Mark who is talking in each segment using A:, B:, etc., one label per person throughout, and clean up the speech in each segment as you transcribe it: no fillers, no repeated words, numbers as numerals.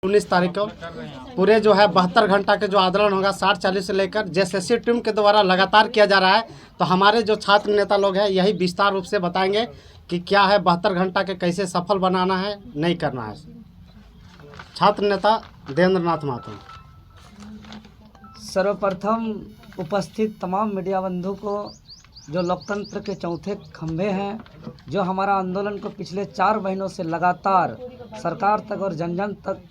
A: 19 तारीख को पूरे जो है 72 घंटा के जो आंदोलन होगा 60-40 से लेकर जेएसएससी टीम के द्वारा लगातार किया जा रहा है। तो हमारे जो छात्र नेता लोग हैं यही विस्तार रूप से बताएंगे कि क्या है 72 घंटा के कैसे सफल बनाना है, नहीं करना है। छात्र नेता देवेंद्र नाथ महतो।
B: सर्वप्रथम उपस्थित तमाम मीडिया बंधु को, जो लोकतंत्र के चौथे खंभे हैं, जो हमारा आंदोलन को पिछले 4 महीनों से लगातार सरकार तक और जन जन तक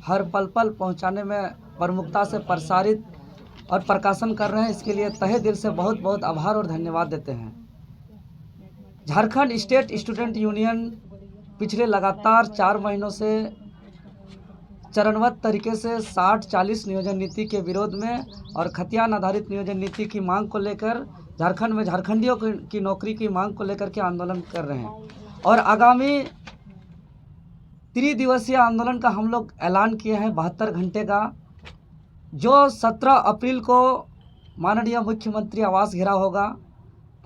B: हर पल पल पहुंचाने में प्रमुखता से प्रसारित और प्रकाशन कर रहे हैं, इसके लिए तहे दिल से बहुत बहुत आभार और धन्यवाद देते हैं। झारखंड स्टेट स्टूडेंट यूनियन पिछले लगातार 4 महीनों से चरणबद्ध तरीके से 60-40 नियोजन नीति के विरोध में और खतियान आधारित नियोजन नीति की मांग को लेकर झारखंड में झारखंडियों की नौकरी की मांग को लेकर के आंदोलन कर रहे हैं। और आगामी 3 दिवसीय आंदोलन का हम लोग ऐलान किए हैं 72 घंटे का, जो 17 अप्रैल को माननीय मुख्यमंत्री आवास घेराव होगा।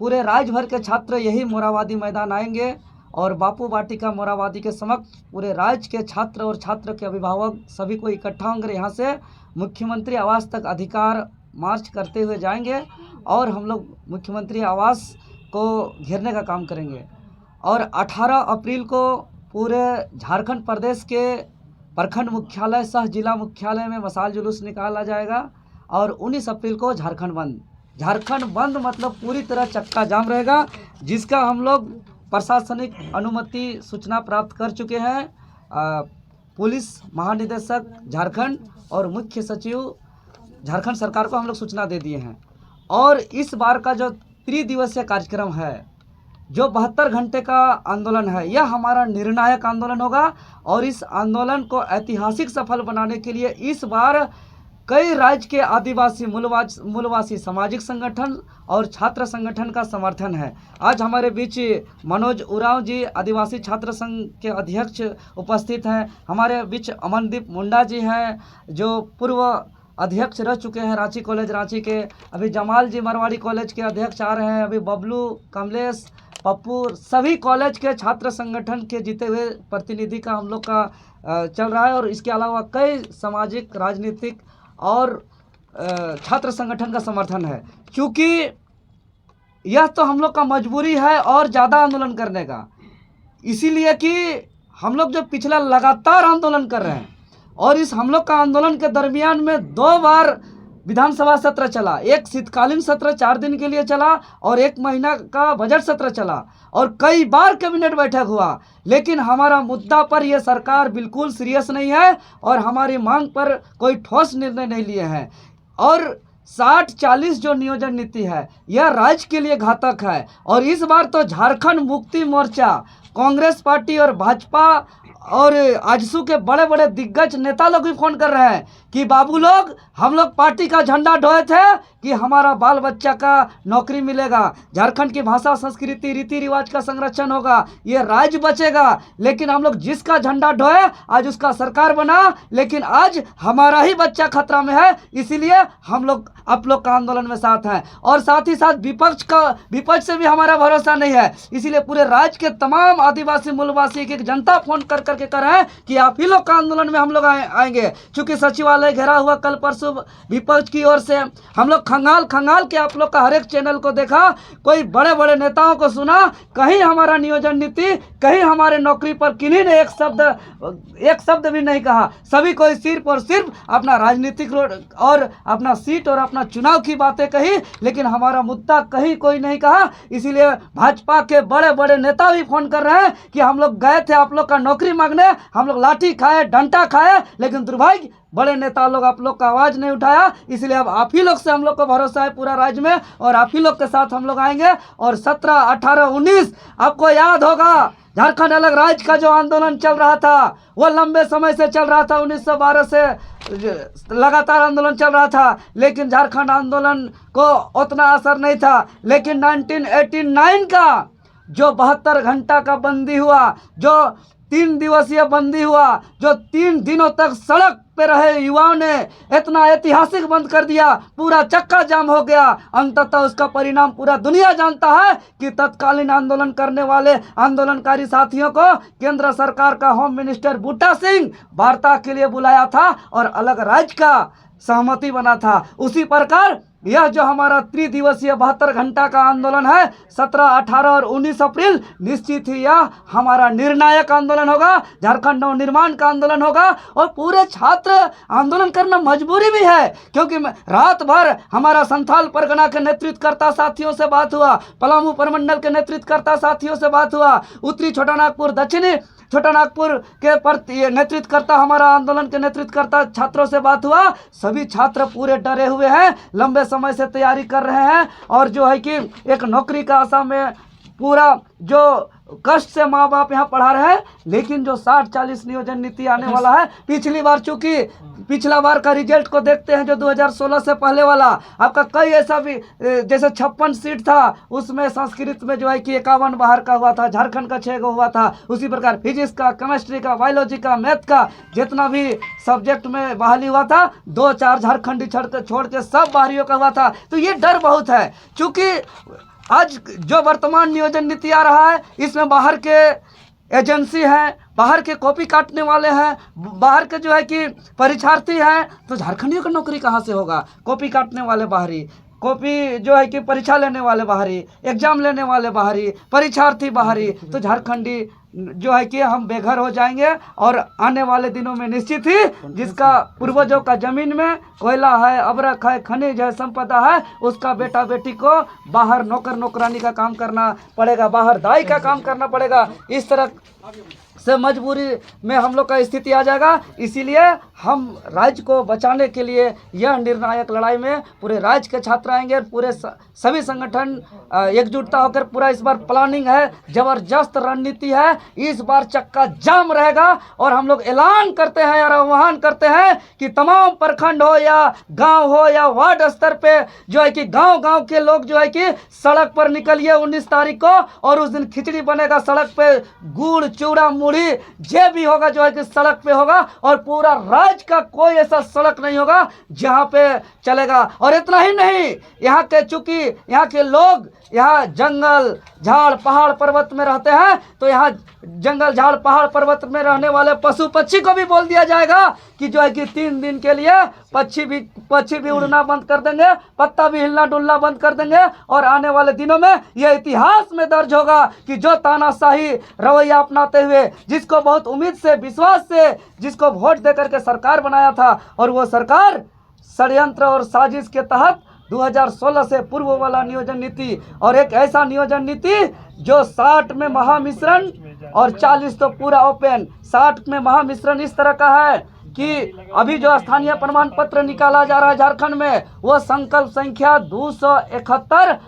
B: पूरे राज्य भर के छात्र यही मोराबादी मैदान आएंगे और बापू वाटिका मोराबादी के समक्ष पूरे राज्य के छात्र और छात्र के अभिभावक सभी को इकट्ठा होंगे। यहाँ से मुख्यमंत्री आवास तक अधिकार मार्च करते हुए जाएंगे और हम लोग मुख्यमंत्री आवास को घेरने का काम करेंगे। और 18 अप्रैल को पूरे झारखंड प्रदेश के प्रखंड मुख्यालय सह जिला मुख्यालय में मशाल जुलूस निकाला जाएगा। और 19 अप्रैल को झारखंड बंद मतलब पूरी तरह चक्का जाम रहेगा, जिसका हम लोग प्रशासनिक अनुमति सूचना प्राप्त कर चुके हैं। पुलिस महानिदेशक झारखंड और मुख्य सचिव झारखंड सरकार को हम लोग सूचना दे दिए हैं। और इस बार का जो 3 दिवसीय कार्यक्रम है, जो 72 घंटे का आंदोलन है, यह हमारा निर्णायक आंदोलन होगा। और इस आंदोलन को ऐतिहासिक सफल बनाने के लिए इस बार कई राज्य के आदिवासी मूलवासी सामाजिक संगठन और छात्र संगठन का समर्थन है। आज हमारे बीच मनोज उरांव जी आदिवासी छात्र संघ के अध्यक्ष उपस्थित हैं। हमारे बीच अमनदीप मुंडा जी हैं, जो पूर्व अध्यक्ष रह चुके हैं रांची कॉलेज रांची के। अभी जमाल जी मरवाड़ी कॉलेज के अध्यक्ष आ रहे हैं। अभी बबलू, कमलेश, पप्पू, सभी कॉलेज के छात्र संगठन के जीते हुए प्रतिनिधि का हम लोग का चल रहा है। और इसके अलावा कई सामाजिक, राजनीतिक और छात्र संगठन का समर्थन है, क्योंकि यह तो हम लोग का मजबूरी है और ज़्यादा आंदोलन करने का। इसीलिए कि हम लोग जो पिछला लगातार आंदोलन कर रहे हैं और इस हम लोग का आंदोलन के दरमियान में 2 बार विधानसभा सत्र चला। एक शीतकालीन सत्र 4 दिन के लिए चला और 1 महीना का बजट सत्र चला और कई बार कैबिनेट बैठक हुआ। लेकिन हमारा मुद्दा पर यह सरकार बिल्कुल सीरियस नहीं है और हमारी मांग पर कोई ठोस निर्णय नहीं लिए हैं। और 60-40 जो नियोजन नीति है, यह राज्य के लिए घातक है। और इस बार तो झारखंड मुक्ति मोर्चा, कांग्रेस पार्टी और भाजपा और आजसू के बड़े बड़े दिग्गज नेता लोग भी फोन कर रहे हैं कि बाबू लोग, हम लोग पार्टी का झंडा ढोए थे कि हमारा बाल बच्चा का नौकरी मिलेगा, झारखंड की भाषा, संस्कृति, रीति रिवाज का संरक्षण होगा, ये राज्य बचेगा। लेकिन हम लोग जिसका झंडा ढोए आज उसका सरकार बना, लेकिन आज हमारा ही बच्चा खतरा में है। इसीलिए हम लोग आप लोग का आंदोलन में साथ हैं। और साथ ही साथ विपक्ष से भी हमारा भरोसा नहीं है। इसीलिए पूरे राज्य के तमाम आदिवासी मूलवासी एक जनता फोन कर करके कर रहे हैं कि आप ही लोग का आंदोलन में हम लोग आएंगे। चूंकि सचिवालय घेरा हुआ कल परसों विपक्ष की ओर से, हम लोग खंगाल के आप लोग का हर एक चैनल को देखा, कोई बड़े बड़े नेताओं को सुना, कहीं हमारा नियोजन नीति, कहीं हमारे नौकरी पर किन्हीं ने एक शब्द भी नहीं कहा। सभी कोई सिर्फ और सिर्फ अपना राजनीतिक और अपना सीट और अपना चुनाव की बातें कही, लेकिन हमारा मुद्दा कहीं कोई नहीं कहा। इसीलिए भाजपा के बड़े बड़े नेता भी फोन कर रहे हैं कि हम लोग गए थे आप लोग का नौकरी मांगने, हम लोग लाठी खाए, डंडा खाए, लेकिन दुर्भाग्य बड़े नेता लोग आप लोग का आवाज़ नहीं उठाया। इसलिए अब आप ही लोग से हम लोग को भरोसा है पूरा राज्य में, और आप ही लोग के साथ हम लोग आएंगे। और 17, 18, 19 आपको याद होगा, झारखंड अलग राज्य का जो आंदोलन चल रहा था, वो लंबे समय से चल रहा था। 1912 से लगातार आंदोलन चल रहा था, लेकिन झारखंड आंदोलन को उतना असर नहीं था। लेकिन 1989 का जो 72 घंटा का बंदी हुआ, जो 3 दिवसीय बंदी हुआ, जो 3 दिनों तक सड़क पे रहे युवाओं ने इतना ऐतिहासिक बंद कर दिया, पूरा चक्का जाम हो गया। अंततः उसका परिणाम पूरा दुनिया जानता है कि तत्कालीन आंदोलन करने वाले आंदोलनकारी साथियों को केंद्र सरकार का होम मिनिस्टर बूटा सिंह वार्ता के लिए बुलाया था और अलग राज्य का सहमति बना था। उसी प्रकार यह जो हमारा त्रिदिवसीय 72 घंटा का आंदोलन है, 17, 18 और 19 अप्रैल निश्चित ही यह हमारा निर्णायक आंदोलन होगा, झारखंड नवनिर्माण का आंदोलन होगा। और पूरे छात्र आंदोलन करना मजबूरी भी है, क्योंकि रात भर हमारा संथाल परगना के नेतृत्वकर्ता साथियों से बात हुआ, पलामू प्रमंडल के नेतृत्वकर्ता साथियों से बात हुआ, उत्तरी छोटानागपुर, दक्षिणी छोटानागपुर के नेतृत्वकर्ता, हमारा आंदोलन के नेतृत्वकर्ता छात्रों से बात हुआ। सभी छात्र पूरे डरे हुए हैं, लंबे समय से तैयारी कर रहे हैं और जो है कि एक नौकरी का आशा में पूरा जो कष्ट से माँ बाप यहाँ पढ़ा रहे हैं। लेकिन जो 60-40 नियोजन नीति आने वाला है, पिछली बार चूंकि पिछला बार का रिजल्ट को देखते हैं जो 2016 से पहले वाला, आपका कई ऐसा भी जैसे 56 सीट था, उसमें संस्कृत में जो है कि 51 बाहर का हुआ था, झारखंड का 6 हुआ था। उसी प्रकार फिजिक्स का, केमिस्ट्री का, बायोलॉजी का, मैथ का, जितना भी सब्जेक्ट में बहाली हुआ था, 2-4 झारखंडी छोड़ के सब बाहरियों का हुआ था। तो ये डर बहुत है, चूँकि आज जो वर्तमान नियोजन नीति आ रहा है, इसमें बाहर के एजेंसी हैं, बाहर के कॉपी काटने वाले हैं, बाहर के जो है कि परीक्षार्थी हैं, तो झारखंडियों को नौकरी कहाँ से होगा? कॉपी काटने वाले बाहरी, कॉपी जो है कि परीक्षा लेने वाले बाहरी, एग्जाम लेने वाले बाहरी, परीक्षार्थी बाहरी, तो झारखंडी जो है कि हम बेघर हो जाएंगे। और आने वाले दिनों में निश्चित ही जिसका पूर्वजों का जमीन में कोयला है, अबरख है, खनिज है, संपदा है, उसका बेटा बेटी को बाहर नौकर नौकरानी का काम करना पड़ेगा, बाहर दाई का काम करना पड़ेगा। इस तरह से मजबूरी में हम लोग का स्थिति आ जाएगा। इसीलिए हम राज्य को बचाने के लिए यह निर्णायक लड़ाई में पूरे राज्य के छात्र आएंगे, पूरे सभी संगठन एकजुटता होकर पूरा इस बार प्लानिंग है, जबरदस्त रणनीति है, इस बार चक्का जाम रहेगा। और हम लोग ऐलान करते हैं और आह्वान करते हैं कि तमाम प्रखंड हो या गांव हो या वार्ड स्तर पे जो है कि गांव के लोग जो है कि सड़क पर निकलिए 19 तारीख को, और उस दिन खिचड़ी बनेगा सड़क पे, गुड़ चूड़ा मुड़ी जे भी होगा जो है कि सड़क पे होगा, और पूरा राज्य का कोई ऐसा सड़क नहीं होगा जहां पे चलेगा। और इतना ही नहीं, यहाँ के चूंकि यहाँ के लोग यहाँ जंगल झाड़ पहाड़ पर्वत में रहते हैं, तो यहाँ जंगल झाड़ पहाड़ पर्वत में रहने वाले पशु पक्षी को भी बोल दिया जाएगा कि जो है कि 3 दिन के लिए पक्षी भी उड़ना बंद कर देंगे, पत्ता भी हिलना डुलना बंद कर देंगे। और आने वाले दिनों में यह इतिहास में दर्ज होगा कि जो तानाशाही रवैया अपनाते हुए, जिसको बहुत उम्मीद से, विश्वास से, जिसको वोट देकर के सरकार बनाया था, और वो सरकार षड्यंत्र और साजिश के तहत 2016 से पूर्व वाला नियोजन नीति, और एक ऐसा नियोजन नीति जो 60 में महामिश्रण और 40 तो पूरा ओपन। 60 में महामिश्रण इस तरह का है कि अभी जो स्थानीय प्रमाण पत्र निकाला जा रहा है झारखंड में, वो संकल्प संख्या 271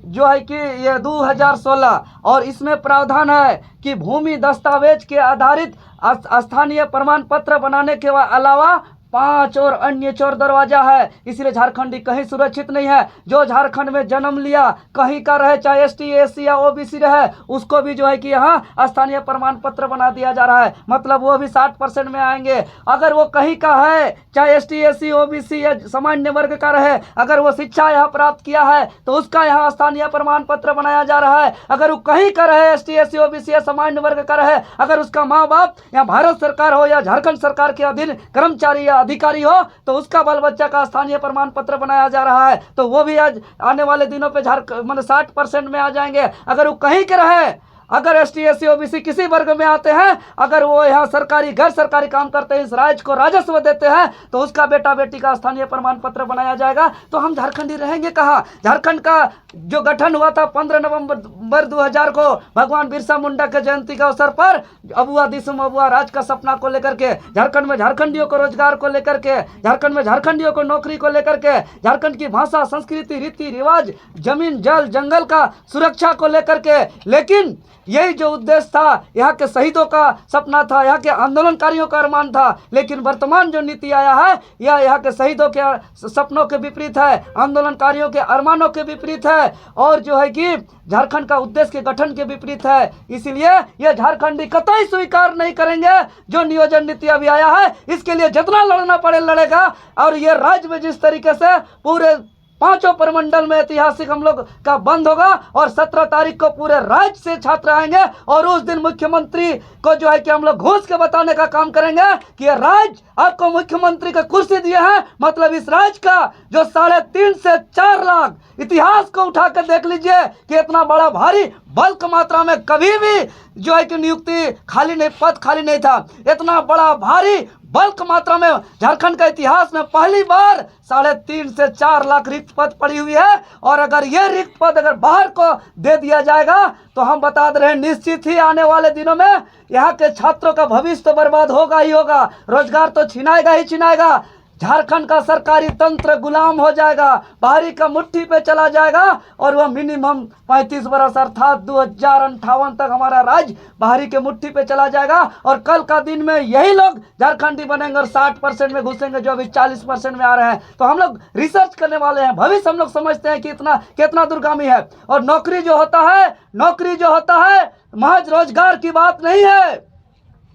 B: जो है कि ये 2016, और इसमें प्रावधान है कि भूमि दस्तावेज के आधारित स्थानीय प्रमाण पत्र बनाने के अलावा 5 और अन्य चोर दरवाजा है। इसलिए झारखंडी कहीं सुरक्षित नहीं है। जो झारखंड में जन्म लिया, कहीं का रहे, चाहे एसटी एससी या ओबीसी रहे, उसको भी जो है कि यहाँ स्थानीय प्रमाण पत्र बना दिया जा रहा है। मतलब वो भी 60% में आएंगे। अगर वो कहीं का है, चाहे एसटी एससी ओबीसी या सामान्य वर्ग का रहे, अगर वो शिक्षा यहाँ प्राप्त किया है तो उसका यहाँ स्थानीय प्रमाण पत्र बनाया जा रहा है। अगर वो कहीं का रहे, एसटी एससी ओबीसी या सामान्य वर्ग का रहे, अगर उसका माँ बाप या भारत सरकार हो या झारखंड सरकार के अधीन कर्मचारी या अधिकारी हो, तो उसका बाल बच्चा का स्थानीय प्रमाण पत्र बनाया जा रहा है। तो वो भी आज आने वाले दिनों पे मतलब 60% में आ जाएंगे। अगर वो कहीं के रहे, अगर एसटी एससी ओबीसी किसी वर्ग में आते हैं, अगर वो यहाँ सरकारी गैर सरकारी काम करते हैं, इस राज्य को राजस्व देते हैं, तो उसका बेटा बेटी का स्थानीय प्रमाण पत्र बनाया जाएगा। तो हम झारखंडी रहेंगे कहाँ? झारखंड का जो गठन हुआ था 15 नवंबर 2000 को भगवान बिरसा मुंडा के जयंती के अवसर पर, अबुआ दिसुम अबुआ राज का सपना को लेकर के, झारखंड में झारखंडियों को रोजगार को लेकर के, झारखंड में झारखंडियों को नौकरी को लेकर के, झारखंड की भाषा संस्कृति रीति रिवाज जमीन जल जंगल का सुरक्षा को लेकर के। लेकिन यही जो उद्देश्य था, यहाँ के शहीदों का सपना था, यहाँ के आंदोलनकारियों का अरमान था। लेकिन वर्तमान जो नीति आया है यह यहाँ के शहीदों के सपनों के विपरीत है, आंदोलनकारियों के अरमानों के विपरीत है, और जो है कि झारखंड का उद्देश्य के गठन के विपरीत है। इसलिए यह झारखंडी कतई स्वीकार नहीं करेंगे जो नियोजन नीति अभी आया है। इसके लिए जितना लड़ना पड़े लड़ेगा। और ये राज्य में जिस तरीके से पूरे 5 प्रमंडल में ऐतिहासिक हम लोग का बंद होगा, और 17 तारीख को पूरे राज्य से छात्र आएंगे, और उस दिन मुख्यमंत्री को जो है कि हम लोग घूस के बताने का काम करेंगे कि ये राज्य आपको मुख्यमंत्री का कुर्सी दिए हैं, मतलब इस राज्य का जो 3.5 से 4 लाख इतिहास को उठा कर देख लीजिए कि इतना बड़ा भारी बल्क मात्रा में कभी भी जो है कि नियुक्ति खाली नहीं, पद खाली नहीं था। इतना बड़ा भारी बल्क मात्रा में झारखंड का इतिहास में पहली बार 3.5 से 4 लाख रिक्त पद पड़ी हुई है। और अगर ये रिक्त पद अगर बाहर को दे दिया जाएगा तो हम बता दे रहे हैं, निश्चित ही आने वाले दिनों में यहाँ के छात्रों का भविष्य तो बर्बाद होगा ही होगा, रोजगार तो छिनाएगा ही छिनाएगा। झारखंड का सरकारी तंत्र गुलाम हो जाएगा, बाहरी का मुट्ठी पे चला जाएगा, और वह मिनिमम 35 बरस अर्थात 2058 तक हमारा राज्य बाहरी के मुट्ठी पे चला जाएगा। और कल का दिन में यही लोग झारखंडी बनेंगे और 60% में घुसेंगे जो अभी 40% में आ रहे हैं। तो हम लोग रिसर्च करने वाले हैं, भविष्य हम लोग समझते हैं कि कितना दूरगामी है। और नौकरी जो होता है महज रोजगार की बात नहीं है,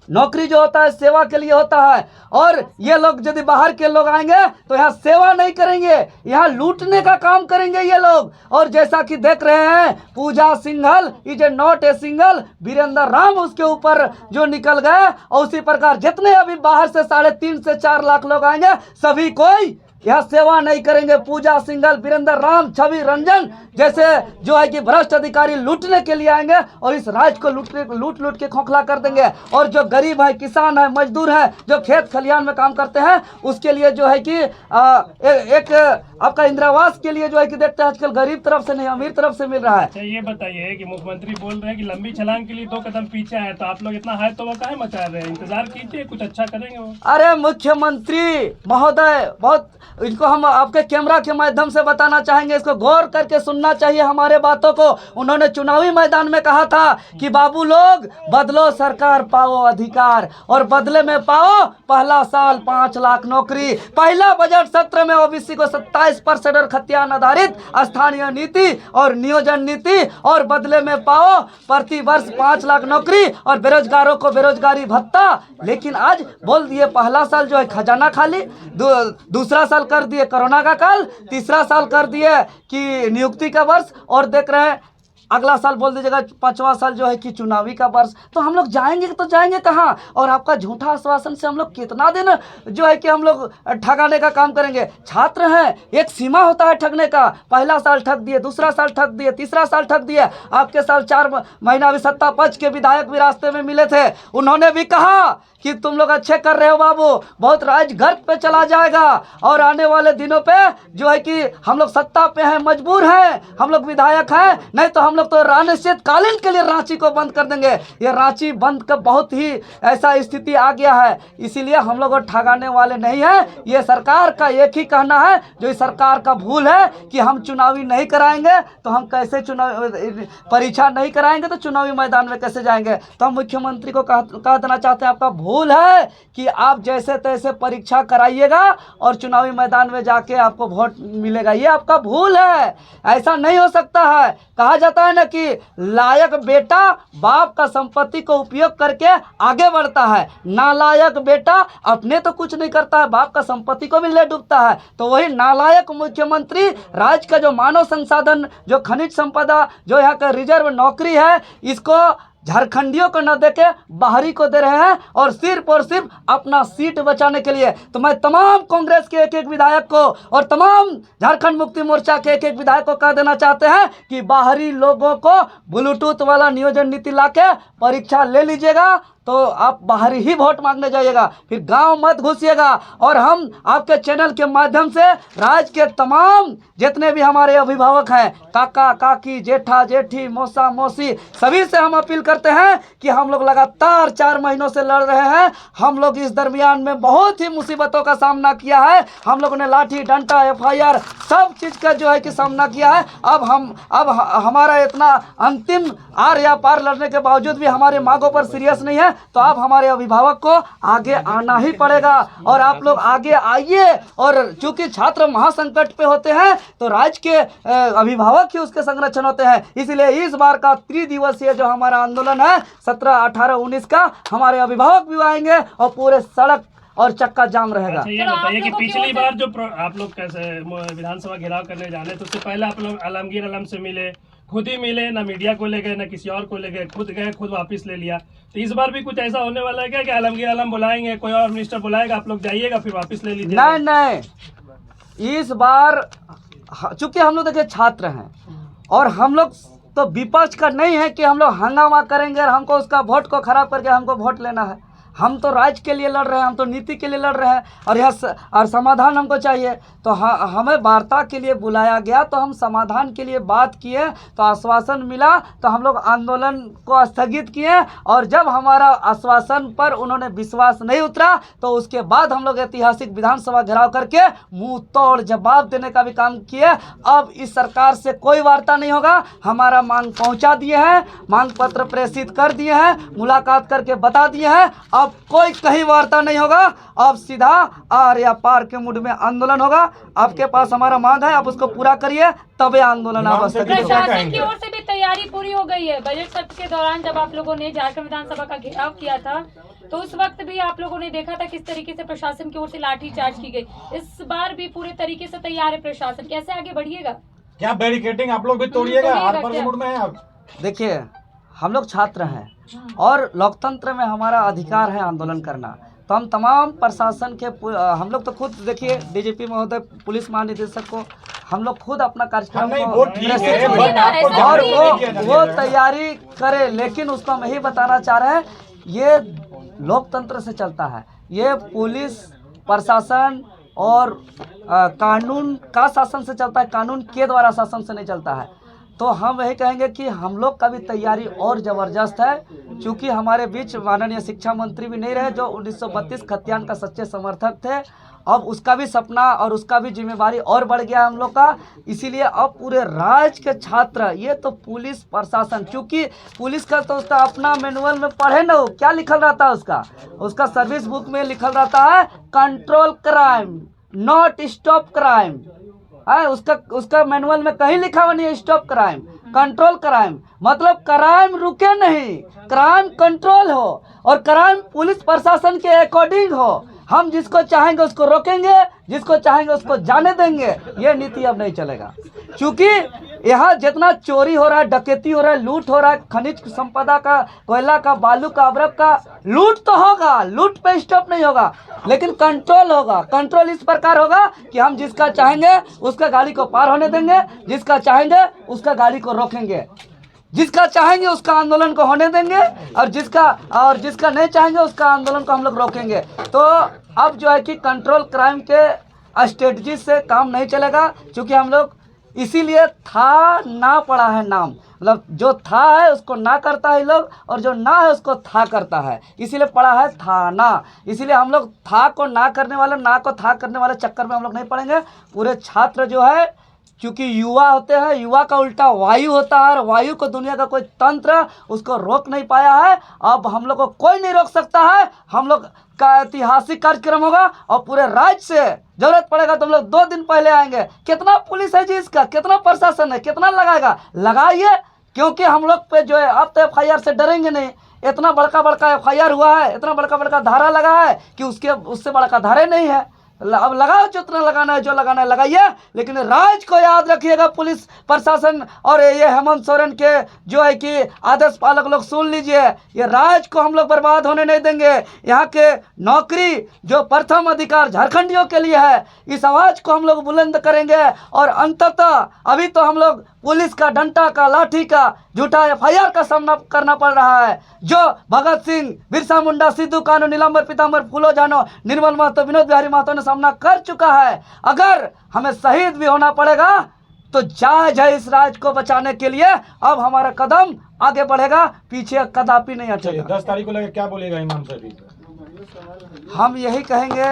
B: नौकरी जो होता है सेवा के लिए होता है। और ये लोग यदि बाहर के लोग आएंगे तो यहाँ सेवा नहीं करेंगे, यहाँ लूटने का काम करेंगे ये लोग। और जैसा कि देख रहे हैं, Pooja Singhal is a not a single, Virendra Ram उसके ऊपर जो निकल गए, और उसी प्रकार जितने अभी बाहर से 3.5 से 4 लाख लोग आएंगे, सभी कोई यह सेवा नहीं करेंगे। पूजा सिंघल, वीरेंद्र राम, छवि रंजन जैसे जो है कि भ्रष्ट अधिकारी लूटने के लिए आएंगे और इस राज्य को लूट के खोखला कर देंगे। और जो गरीब है, किसान है, मजदूर है, जो खेत खलिहान में काम करते हैं, उसके लिए जो है कि एक आपका इंदिरावास के लिए जो है कि देखते हैं आजकल गरीब तरफ से नहीं अमीर तरफ से मिल रहा है।
C: अच्छा ये बताइए कि मुख्यमंत्री बोल रहे हैं कि लंबी छलांग के लिए 2 कदम पीछे है, तो आप लोग इतना हाय तो वो काहे मचा रहे हैं? इंतजार कीजिए, कुछ अच्छा करेंगे वो।
B: अरे मुख्यमंत्री महोदय, बहुत इनको हम आपके कैमरा के माध्यम से बताना चाहेंगे, इसको गौर करके सुनना चाहिए हमारे बातों को। उन्होंने चुनावी मैदान में कहा था कि बाबू लोग बदलो सरकार पाओ अधिकार, और बदले में पाओ पहला साल 5 लाख नौकरी। पहला बजट सत्र में ओबीसी को 27% और खतियान आधारित स्थानीय नीति और नियोजन नीति, और बदले में पाओ प्रति वर्ष 5 लाख नौकरी और बेरोजगारों को बेरोजगारी भत्ता। लेकिन आज बोल दिए पहला साल जो है खजाना खाली, दूसरा साल कर दिए कोरोना का काल, तीसरा साल कर दिए कि नियुक्ति का वर्ष, और देख रहे हैं अगला साल बोल दीजिएगा 5वां साल जो है कि चुनावी का वर्ष। तो हम लोग जाएंगे तो जाएंगे कहाँ? और आपका झूठा आश्वासन से हम लोग कितना दिन जो है कि हम लोग ठगाने का काम करेंगे? छात्र हैं, एक सीमा होता है ठगने का। पहला साल ठग दिए, दूसरा साल ठग दिए, तीसरा साल ठग दिए। आपके साल 4 महीना भी सत्ता पक्ष के विधायक भी रास्ते में मिले थे, उन्होंने भी कहा कि तुम लोग अच्छे कर रहे हो बाबू, बहुत राज्य घर पे चला जाएगा, और आने वाले दिनों पे जो है कि हम लोग सत्ता पे हैं, मजबूर हैं, हम लोग विधायक हैं, नहीं तो हम लोग तो अनिश्चितकालीन के लिए रांची को बंद कर देंगे। ये रांची बंद का बहुत ही ऐसा स्थिति आ गया है, इसीलिए हम लोग ठगाने वाले नहीं हैं। ये सरकार का एक ही कहना है, जो इस सरकार का भूल है कि हम चुनावी नहीं कराएंगे तो हम कैसे चुनाव परीक्षा नहीं कराएंगे तो चुनावी मैदान में कैसे जाएंगे। तो हम मुख्यमंत्री को कह देना चाहते हैं, आपका भूल है कि आप जैसे तैसे परीक्षा कराइएगा और चुनावी मैदान में जाके आपको वोट मिलेगा, ये आपका भूल है। ऐसा नहीं हो सकता है। कहा जाता है ना कि लायक बेटा बाप का संपत्ति को उपयोग करके आगे बढ़ता है, नालायक बेटा अपने तो कुछ नहीं करता है, बाप का संपत्ति को भी ले डूबता है। तो वही नालायक मुख्यमंत्री राज्य का जो मानव संसाधन, जो खनिज संपदा, जो यहाँ का रिजर्व नौकरी है, इसको झारखंडियों को न देके बाहरी को दे रहे हैं, और सिर्फ अपना सीट बचाने के लिए। तो मैं तमाम कांग्रेस के एक विधायक को और तमाम झारखंड मुक्ति मोर्चा के एक विधायक को कह देना चाहते हैं कि बाहरी लोगों को ब्लूटूथ वाला नियोजन नीति लाके परीक्षा ले लीजिएगा, तो आप बाहर ही वोट मांगने जाइएगा, फिर गांव मत घुसिएगा। और हम आपके चैनल के माध्यम से राज्य के तमाम जितने भी हमारे अभिभावक हैं, काका काकी, जेठा जेठी, मौसा मौसी, सभी से हम अपील करते हैं कि हम लोग लगातार 4 महीनों से लड़ रहे हैं। हम लोग इस दरमियान में बहुत ही मुसीबतों का सामना किया है। हम लोगों ने लाठी डंडा FIR सब चीज़ का जो है कि सामना किया है। अब हमारा इतना अंतिम आर या पार लड़ने के बावजूद भी हमारे मांगों पर सीरियस नहीं है, तो आप हमारे अभिभावक को आगे आना ही पड़ेगा। और आप लोग आगे आइए। और चूंकि छात्र महासंकट पे होते हैं तो राज्य के अभिभावक ही उसके संरक्षण होते हैं। इसलिए इस बार का त्रिदिवसीय जो हमारा आंदोलन है 17, 18, 19 का, हमारे अभिभावक भी आएंगे और पूरे सड़क और चक्का जाम रहेगा।
C: अच्छा, ये बताइए कि पिछली बार जो आप लोग कैसे विधानसभा घेराव करने जाने, तो उससे पहले आप लोग आलमगीर आलम से मिले, खुद ही मिले, ना मीडिया को ले गए ना किसी और को ले गए, खुद गए, खुद वापस ले लिया। तो इस बार भी कुछ ऐसा होने वाला है क्या कि आलमगीर आलम बुलाएंगे, कोई और मिनिस्टर बुलाएगा, आप लोग जाइएगा फिर वापस ले लीजिए?
B: नहीं, इस बार चूंकि हम लोग देखिए छात्र हैं और हम लोग तो विपक्ष का नहीं है कि हम लोग हंगामा करेंगे और हमको उसका वोट को खराब करके हमको वोट लेना है। हम तो राज्य के लिए लड़ रहे हैं, हम तो नीति के लिए लड़ रहे हैं और यह समाधान हमको चाहिए। तो हमें वार्ता के लिए बुलाया गया, तो हम समाधान के लिए बात किए, तो आश्वासन मिला, तो हम लोग आंदोलन को स्थगित किए। और जब हमारा आश्वासन पर उन्होंने विश्वास नहीं उतरा तो उसके बाद हम लोग ऐतिहासिक विधानसभा घेराव करके मुंह तोड़ जवाब देने का भी काम किए। अब इस सरकार से कोई वार्ता नहीं होगा। हमारा मांग पहुंचा दिए हैं, मांग पत्र प्रेषित कर दिए हैं, मुलाकात करके बता दिए हैं। अब कोई कहीं वार्ता नहीं होगा। अब सीधा आर या पार के मूड में आंदोलन होगा। आपके पास हमारा मांग है, आप उसको पूरा करिए, तबे आंदोलन आप स्थगित होगा।
D: प्रशासन की ओर से भी तैयारी पूरी हो गई है। बजट सत्र के दौरान जब आप लोगों ने झारखंड विधानसभा का घेराव किया था तो उस वक्त भी आप लोगों ने देखा था किस तरीके से प्रशासन की ओर से लाठीचार्ज की गई। इस बार भी पूरे तरीके से तैयार है प्रशासन, कैसे आगे बढ़िएगा?
E: क्या बैरिकेडिंग आप लोग भी तोड़िएगा? आर पार के मूड में है आप?
B: देखिए, हम लोग छात्र हैं और लोकतंत्र में हमारा अधिकार है आंदोलन करना। तो हम तमाम प्रशासन के हम लोग तो खुद देखिए DGP महोदय, पुलिस महानिदेशक को हम लोग खुद अपना कार्यक्रम को और वो तैयारी करे। लेकिन उसको हम यही बताना चाह रहे हैं, ये लोकतंत्र से चलता है। ये पुलिस प्रशासन और कानून का शासन से चलता है, कानून के द्वारा शासन से नहीं चलता है। तो हम यही कहेंगे कि हम लोग का भी तैयारी और ज़बरदस्त है। क्योंकि हमारे बीच माननीय शिक्षा मंत्री भी नहीं रहे जो 1932 खतियान का सच्चे समर्थक थे। अब उसका भी सपना और उसका भी जिम्मेवारी और बढ़ गया हम लोग का। इसीलिए अब पूरे राज्य के छात्र, ये तो पुलिस प्रशासन, क्योंकि पुलिस का तो उसका अपना मैनुअल में पढ़े ना, क्या लिखल रहता है उसका सर्विस बुक में लिखल रहता है control crime not stop crime. उसका मैनुअल में कहीं लिखा हुआ नहीं है स्टॉप क्राइम, कंट्रोल क्राइम। मतलब क्राइम रुके नहीं, क्राइम कंट्रोल हो और क्राइम पुलिस प्रशासन के अकॉर्डिंग हो। हम जिसको चाहेंगे उसको रोकेंगे, जिसको चाहेंगे उसको जाने देंगे। ये नीति अब नहीं चलेगा। क्योंकि यहाँ जितना चोरी हो रहा है, डकैती हो रहा है, लूट हो रहा है, खनिज संपदा का, कोयला का, बालू का, अवरक का लूट तो होगा, लूट पे स्टॉप नहीं होगा, लेकिन कंट्रोल होगा। कंट्रोल इस प्रकार होगा कि हम जिसका चाहेंगे उसका गाड़ी को पार होने देंगे, जिसका चाहेंगे उसका गाड़ी को रोकेंगे, जिसका चाहेंगे उसका आंदोलन को होने देंगे और जिसका नहीं चाहेंगे उसका आंदोलन को हम लोग रोकेंगे। तो अब जो है कि कंट्रोल क्राइम के स्ट्रेटजी से काम नहीं चलेगा। क्योंकि हम लोग इसीलिए था ना पड़ा है नाम, मतलब जो था है उसको ना करता है लोग और जो ना है उसको था करता है, इसीलिए पड़ा है थाना। इसीलिए हम लोग था को ना करने वाले, ना को था करने वाले चक्कर में हम लोग नहीं पड़ेंगे। पूरे छात्र जो है, क्योंकि युवा होते हैं, युवा का उल्टा वायु होता है और वायु को दुनिया का कोई तंत्र उसको रोक नहीं पाया है। अब हम लोग को कोई नहीं रोक सकता है। हम लोग का ऐतिहासिक कार्यक्रम होगा और पूरे राज्य से जरूरत पड़ेगा तो हम लोग 2 दिन पहले आएंगे। कितना पुलिस है जी इसका, कितना प्रशासन है, कितना लगाइए। क्योंकि हम लोग पे जो है अब तो FIR से डरेंगे नहीं। इतना बड़का FIR हुआ है, इतना बड़का धारा लगा है कि उससे बड़ा धारे नहीं है। अब लगाओ जितना लगाना है, जो लगाना है लगाइए। लेकिन राज्य को याद रखिएगा, पुलिस प्रशासन और ये हेमंत सोरेन के जो है कि आदर्श पालक लोग सुन लीजिए, ये राज्य को हम लोग बर्बाद होने नहीं देंगे। यहाँ के नौकरी जो प्रथम अधिकार झारखंडियों के लिए है, इस आवाज़ को हम लोग बुलंद करेंगे और अंततः अभी तो हम लोग पुलिस का डंडा का लाठी का झूठा FIR का सामना करना पड़ रहा है। जो भगत सिंह, बिरसा मुंडा, सिद्धू कानू, नीलांबर पीतांबर, फूलो जानो, निर्मल महतो, विनोद बिहारी महतो ने सामना कर चुका है। अगर हमें शहीद भी होना पड़ेगा तो जायज है इस राज्य को बचाने के लिए। अब हमारा कदम आगे बढ़ेगा, पीछे कदापि नहीं हटेगा।
E: 10 तारीख को लेकर क्या बोलेगा इमाम शफी?
B: हम यही कहेंगे,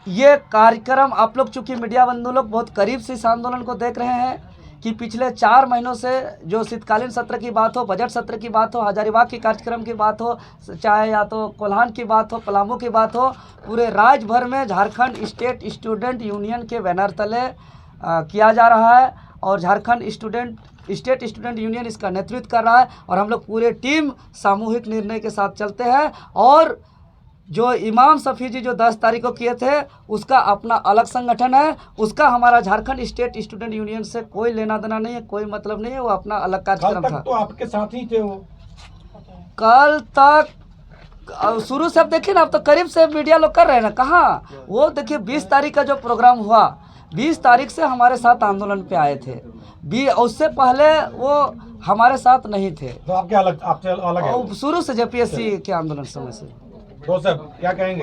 B: ये कार्यक्रम आप लोग, चूंकि मीडिया बंधु लोग बहुत करीब से इस आंदोलन को देख रहे हैं कि पिछले 4 महीनों से जो शीतकालीन सत्र की बात हो, बजट सत्र की बात हो, हजारीबाग के कार्यक्रम की बात हो, चाहे या तो कोल्हान की बात हो, पलामू की बात हो, पूरे राज्य भर में झारखंड स्टेट स्टूडेंट यूनियन के बैनर तले किया जा रहा है और झारखंड स्टेट स्टूडेंट यूनियन इसका नेतृत्व कर रहा है। और हम लोग पूरे टीम सामूहिक निर्णय के साथ चलते हैं। और जो इमाम शफी जी जो 10 तारीख को किए थे, उसका अपना अलग संगठन है, उसका हमारा झारखंड स्टेट स्टूडेंट यूनियन से कोई लेना देना नहीं है, कोई मतलब नहीं है, वो अपना अलग कार्यक्रम था।
E: तो आपके साथ ही थे वो?
B: कल तक शुरू से अब देखिए ना, अब तो करीब से मीडिया लोग कर रहे हैं ना। कहाँ वो देखिए 20 तारीख का जो प्रोग्राम हुआ, 20 तारीख से हमारे साथ आंदोलन पे आए थे। उससे पहले वो हमारे साथ नहीं थे,
E: तो आपके अलग, आपसे अलग है?
B: शुरू से JPSC के आंदोलन समय से।
E: तो सब क्या कहेंगे?